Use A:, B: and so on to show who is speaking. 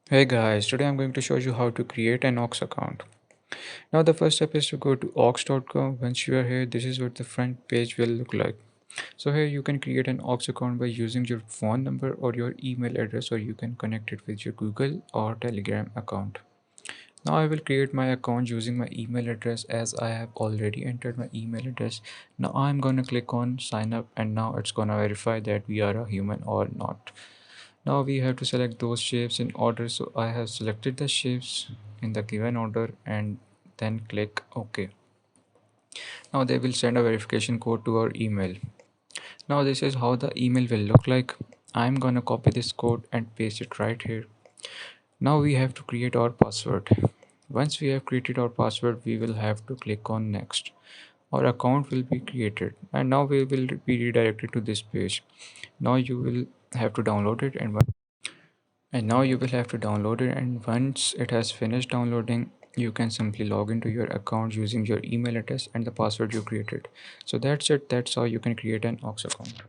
A: Hey guys, today I'm going to show you how to create an aux account. Now the first step is to go to aux.com. Once you are here, this is what the front page will look like. So here you can create an aux account by using your phone number or your email address, or you can connect it with your Google or Telegram account. Now I will create my account using my email address as I have already entered my email address. Now I'm gonna click on sign up, and now it's gonna verify that we are a human or not. Now we have to select those shapes in order. So I have selected the shapes in the given order and then click OK. Now they will send a verification code to our email. Now this is how the email will look like. I'm gonna copy this code and paste it right here. Now we have to create our password. Once we have created our password, we will have to click on next. Our account will be created, and now we will be redirected to this page. Now you will have to download it, and once it has finished downloading, you can simply log into your account using your email address and the password you created. So that's it. That's how you can create an aux account.